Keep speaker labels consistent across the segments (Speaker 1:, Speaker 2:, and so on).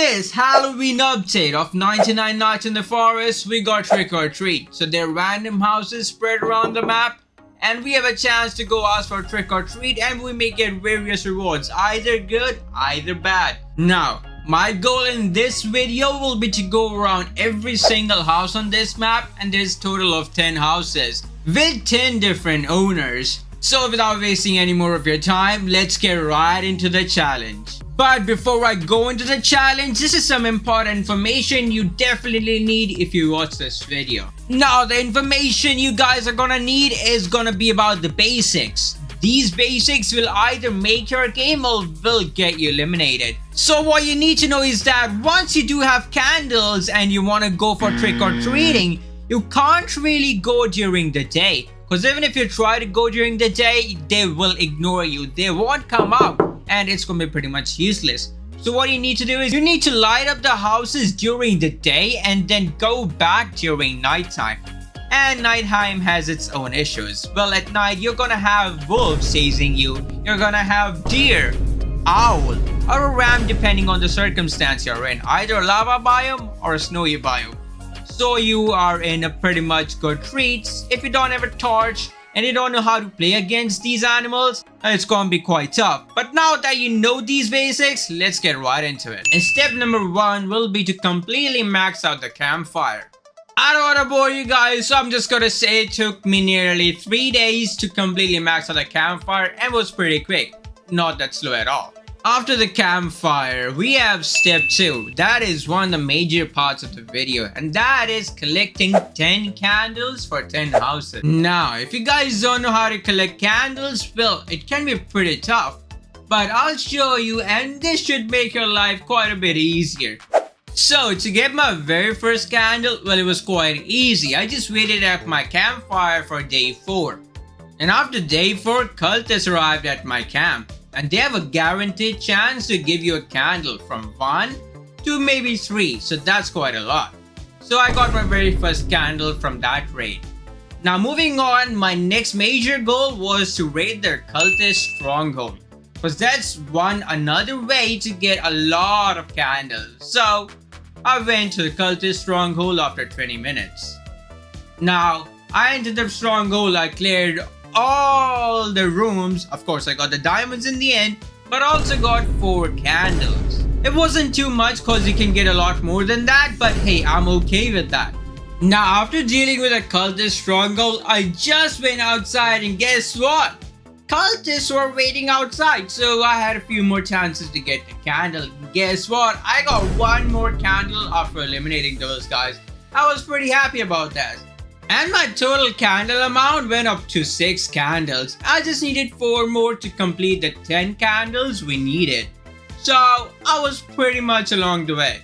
Speaker 1: this Halloween update of 99 Nights in the Forest, we got Trick or Treat. So there are random houses spread around the map, and we have a chance to go ask for Trick or Treat, and we may get various rewards, either good, either bad. Now, my goal in this video will be to go around every single house on this map, and there's a total of 10 houses with 10 different owners. So without wasting any more of your time, let's get right into the challenge. But before I go into the challenge, this is some important information you definitely need if you watch this video. Now, the information you guys are gonna need is gonna be about the basics. These basics will either make your game or will get you eliminated. So what you need to know is that once you do have candles and you wanna go for trick or treating, you can't really go during the day. Because even if you try to go during the day, they will ignore you. They won't come out and it's going to be pretty much useless. So what you need to do is you need to light up the houses during the day and then go back during nighttime. And nighttime has its own issues. Well, at night, you're going to have wolves chasing you. You're going to have deer, owl, or a ram depending on the circumstance you're in. Either a lava biome or a snowy biome. So you are in a pretty much good treats. If you don't have a torch and you don't know how to play against these animals, it's gonna be quite tough. But now that you know these basics, let's get right into it. And step number 1 will be to completely max out the campfire. I don't wanna bore you guys, so I'm just gonna say it took me nearly 3 days to completely max out the campfire and was pretty quick. Not that slow at all. After the campfire, we have step 2. That is one of the major parts of the video, and that is collecting 10 candles for 10 houses. Now, if you guys don't know how to collect candles, well, it can be pretty tough. But I'll show you, and this should make your life quite a bit easier. So, to get my very first candle, well, it was quite easy. I just waited at my campfire for day 4. And after day 4, cultists arrived at my camp. And they have a guaranteed chance to give you a candle from 1 to maybe 3, so that's quite a lot. So I got my very first candle from that raid. Now moving on, my next major goal was to raid their cultist stronghold, because that's another way to get a lot of candles. So I went to the cultist stronghold after 20 minutes. Now I entered the stronghold, I cleared all the rooms. Of course, I got the diamonds in the end, but also got 4 candles. It wasn't too much because you can get a lot more than that, but hey, I'm okay with that. Now, after dealing with a cultist stronghold, I just went outside and guess what? Cultists were waiting outside, so I had a few more chances to get the candle. Guess what? I got 1 more candle after eliminating those guys. I was pretty happy about that. And my total candle amount went up to 6 candles. I just needed 4 more to complete the 10 candles we needed. So I was pretty much along the way.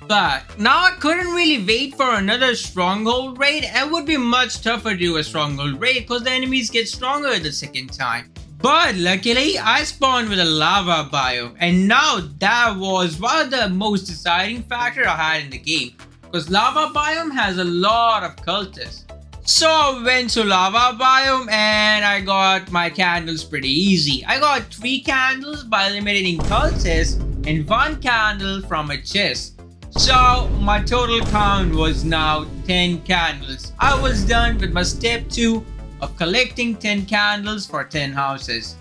Speaker 1: But now I couldn't really wait for another stronghold raid. It would be much tougher to do a stronghold raid because the enemies get stronger the second time. But luckily I spawned with a lava biome, and now that was one of the most deciding factors I had in the game. Because lava biome has a lot of cultists. So I went to lava biome and I got my candles pretty easy. I got 3 candles by eliminating cultists and 1 candle from a chest. So my total count was now 10 candles. I was done with my step 2 of collecting 10 candles for 10 houses.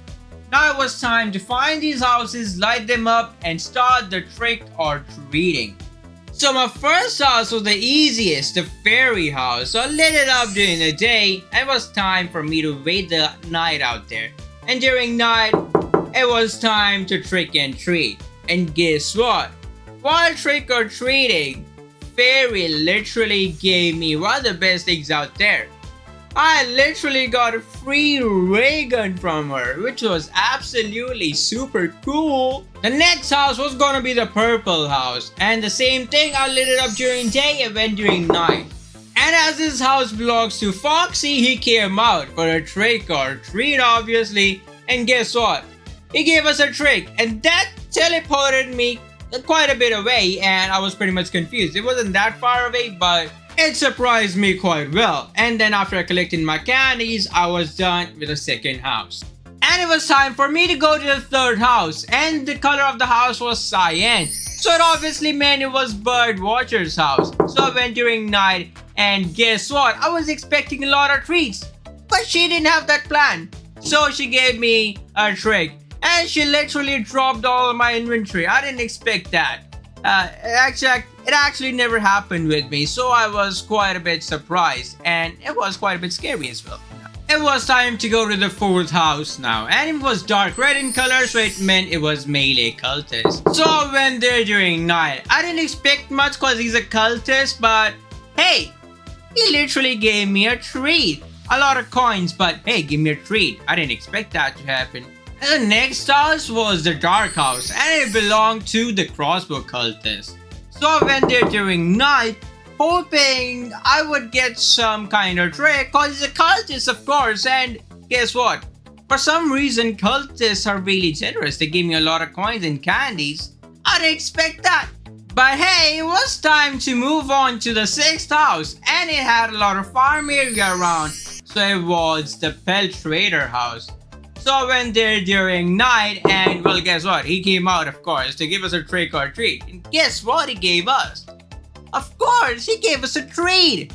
Speaker 1: Now it was time to find these houses, light them up, and start the trick or treating. So my first house was the easiest, the fairy house. So I lit it up during the day. It was time for me to wait the night out there. And during night, it was time to trick and treat. And guess what? While trick or treating, fairy literally gave me one of the best things out there. I literally got a free ray gun from her, which was absolutely super cool. The next house was gonna be the purple house, and the same thing, I lit it up during day and went during night. And as this house belongs to Foxy, he came out for a trick or treat obviously, and guess what? He gave us a trick, and that teleported me quite a bit away, and I was pretty much confused. It wasn't that far away, but it surprised me quite well. And then after collecting my candies, I was done with the second house. And And it was time for me to go to the third house, and the color of the house was cyan. So it obviously meant it was Birdwatcher's house. So I went during night, and guess what? I was expecting a lot of treats, but she didn't have that plan. So she gave me a trick, and she literally dropped all of my inventory. I didn't expect that. It actually never happened with me, so I was quite a bit surprised, and it was quite a bit scary as well. It was time to go to the fourth house now, and it was dark red in color, so it meant it was melee cultist. So I went there during night. I didn't expect much because he's a cultist, but hey, he literally gave me a treat. A lot of coins, but hey, give me a treat. I didn't expect that to happen. And the next house was the dark house, and it belonged to the crossbow cultist. So I went there during night, hoping I would get some kind of trick, cause he's a cultist of course, and guess what? For some reason cultists are really generous. They gave me a lot of coins and candies. I didn't expect that. But hey, it was time to move on to the sixth house, and it had a lot of farm area around. So it was the Pelt Trader house. So I went there during night, and well, guess what? He came out, of course, to give us a trick or treat. And guess what he gave us? Of course, he gave us a treat.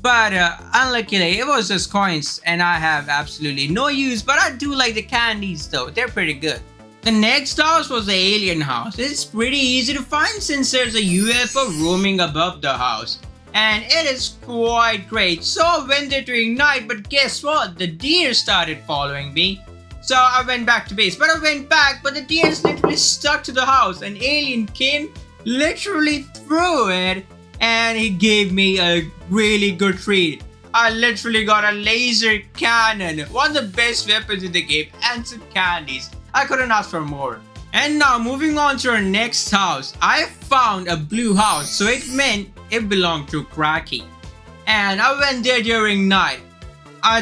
Speaker 1: But unluckily, it was just coins, and I have absolutely no use. But I do like the candies though, they're pretty good. The next house was the alien house. It's pretty easy to find since there's a UFO roaming above the house. And it is quite great. So I went there during night, but guess what? The deer started following me. So I went back to base, but I went back, but the deer is literally stuck to the house. An alien came literally through it, and he gave me a really good treat. I literally got a laser cannon, one of the best weapons in the game, and some candies. I couldn't ask for more. And now moving on to our next house, I found a blue house, so it meant it belonged to Cracky. And I went there during night.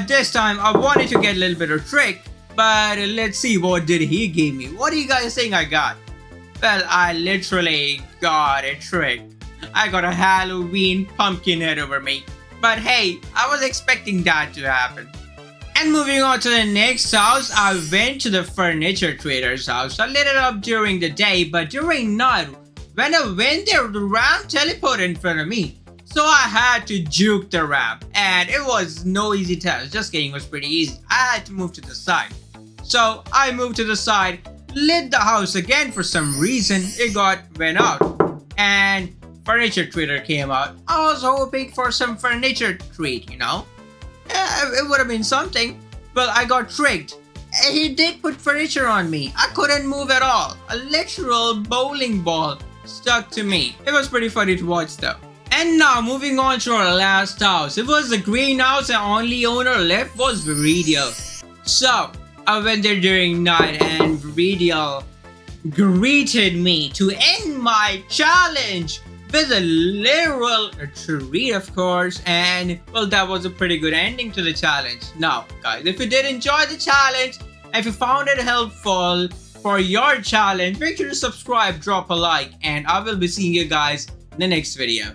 Speaker 1: This time I wanted to get a little bit of trick, but let's see what did he give me. What are you guys saying I got? Well, I literally got a trick. I got a Halloween pumpkin head over me. But hey, I was expecting that to happen. And moving on to the next house, I went to the furniture trader's house. I lit it up during the day, but during night, when I went there, the ramp teleported in front of me. So I had to juke the ramp, and it was no easy task. Just kidding, it was pretty easy. I had to move to the side. So I moved to the side, lit the house again for some reason. It went out, and furniture trader came out. I was hoping for some furniture treat, you know. It would have been something. Well, I got tricked. He did put furniture on me. I couldn't move at all. A literal bowling ball stuck to me. It was pretty funny to watch though. And now moving on to our last house. It was the greenhouse, and only owner left was Viridial. So I went there during night, and Viridial greeted me to end my challenge with a literal treat, of course. And well, that was a pretty good ending to the challenge. Now guys, if you did enjoy the challenge, if you found it helpful for your challenge, make sure to subscribe, drop a like, and I will be seeing you guys in the next video.